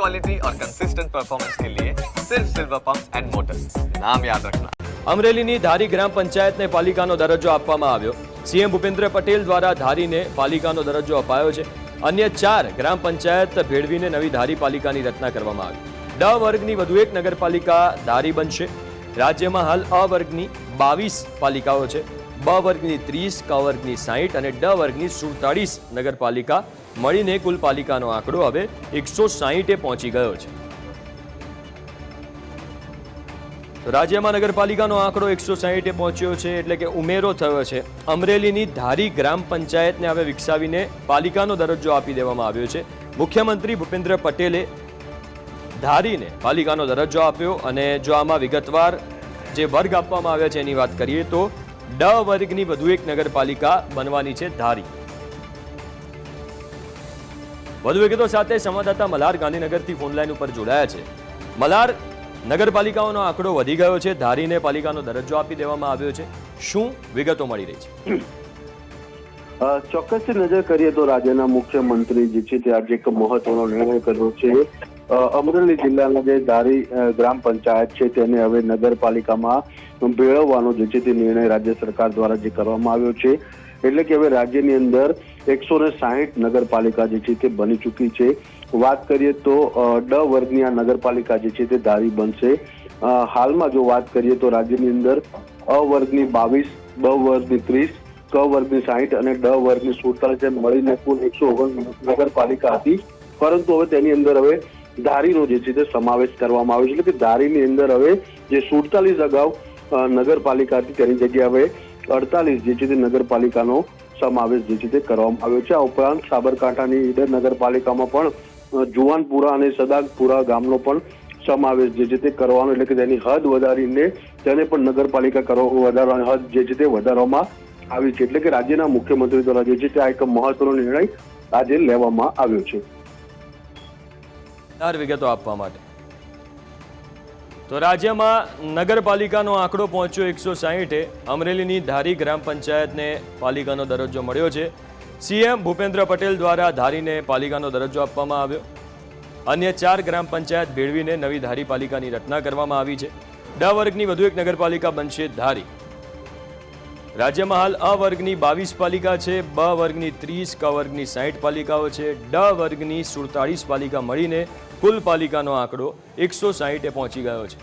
Quality और consistent performance के लिए सिर्फ सिल्वर पंप्स एंड मोटर्स, नाम याद रखना। અમરેલીની ધારી ગ્રામ પંચાયતને પાલિકાનો દરજ્જો આપવામાં આવ્યો। સીએમ ભૂપેન્દ્ર પટેલ દ્વારા ધારીને પાલિકાનો દરજ્જો અપાયો છે। અન્ય 4 ગ્રામ પંચાયત ભેળવીને નવી ધારી પાલિકાની રચના કરવામાં આવી। ડ વર્ગની વધુ એક નગરપાલિકા ધારી બનશે। રાજ્યમાં હાલ અ વર્ગની 22 પાલિકાઓ છે। બ વર્ગની 30, ક વર્ગની 60 અને ડ વર્ગની 47 નગરપાલિકા મળીને કુલ પાલિકાનો આંકડો હવે 160 પહોંચી ગયો છે। તો રાજ્યમાં નગરપાલિકાનો આંકડો 160 પહોંચ્યો છે, એટલે કે ઉમેરો થયો છે। અમરેલીની ધારી ગ્રામ પંચાયતને હવે વિકસાવીને પાલિકાનો દરજ્જો આપી દેવામાં આવ્યો છે। મુખ્યમંત્રી ભૂપેન્દ્ર પટેલે ધારીને પાલિકાનો દરજ્જો આપ્યો અને જો આમાં વિગતવાર જે વર્ગ આપવામાં આવ્યા છે એની વાત કરીએ તો ડ વર્ગની વધુ એક નગરપાલિકા બનવાની છે ધારી। વધુ વિગતો સાથે સંવાદદાતા મલ્હાર ગાંધીનગરથી ફોનલાઈન ઉપર જોડાયા છે। મલ્હાર, નગરપાલિકાઓનો આંકડો વધી ગયો છે, ધારીને પાલિકાનો દરજ્જો આપી દેવામાં આવ્યો છે, શું વિગતો મળી રહી છે? ચોક્કસથી નજર કરીએ તો રાજ્યના મુખ્યમંત્રી જે છે તે આજે એક મહત્વનો નિર્ણય કર્યો છે। અમરેલી જિલ્લાના જે ધારી ગ્રામ પંચાયત છે તેને હવે નગરપાલિકામાં ભેળવવાનો જે છે તે નિર્ણય રાજ્ય સરકાર દ્વારા જે કરવામાં આવ્યો છે। એટલે કે હવે રાજ્યની અંદર 160 નગરપાલિકા જે છે તે બની ચૂકી છે। વાત કરીએ તો ડ વર્ગની આ નગરપાલિકા જે છે તે ધારી બનશે। હાલમાં જો વાત કરીએ તો રાજ્યની અંદર અ વર્ગની 22, બ વર્ગની 30, ક વર્ગની 60 અને ડ વર્ગની 47 મળીને કુલ 149 નગરપાલિકા હતી, પરંતુ હવે તેની અંદર હવે ધારીનો જે છે તે સમાવેશ કરવામાં આવ્યો છે। એટલે કે ધારીની અંદર હવે જે 47 અગાઉ નગરપાલિકા હતી તેની જગ્યાએ હવે 48 જે છે તે નગરપાલિકાનો સમાવેશ જે છે તે કરવામાં આવ્યો છે। આ ઉપરાંત સાબરકાંઠાની ઈડર નગરપાલિકામાં પણ જુવાનપુરા અને સદાગપુરા ગામનો પણ સમાવેશ જે છે તે કરવાનો, એટલે કે તેની હદ વધારીને તેને પણ નગરપાલિકા વધારવાની હદ જે છે તે વધારવામાં આવી છે। એટલે કે રાજ્યના મુખ્યમંત્રી દ્વારા જે છે તે આ એક મહત્વનો નિર્ણય આજે લેવામાં આવ્યો છે। વિગતો આપવા માટે તો રાજ્યમાં નગરપાલિકાનો આંકડો પહોંચ્યો 160। અમરેલીની ધારી ગ્રામ પંચાયતને પાલિકાનો દરજ્જો મળ્યો છે। સીએમ ભૂપેન્દ્ર પટેલ દ્વારા ધારીને પાલિકાનો દરજ્જો આપવામાં આવ્યો। અન્ય 4 ગ્રામ પંચાયત ભેળવીને નવી ધારી પાલિકાની રચના કરવામાં આવી છે। ડ વર્ગની વધુ એક નગરપાલિકા બનશે ધારી। રાજ્યમાં હાલ અ વર્ગની 22 પાલિકા છે, બ વર્ગની 30, ક વર્ગની 60 પાલિકાઓ છે, ડ વર્ગની 47 પાલિકા મળીને કુલ પાલિકાનો આંકડો 160 પહોંચી ગયો છે।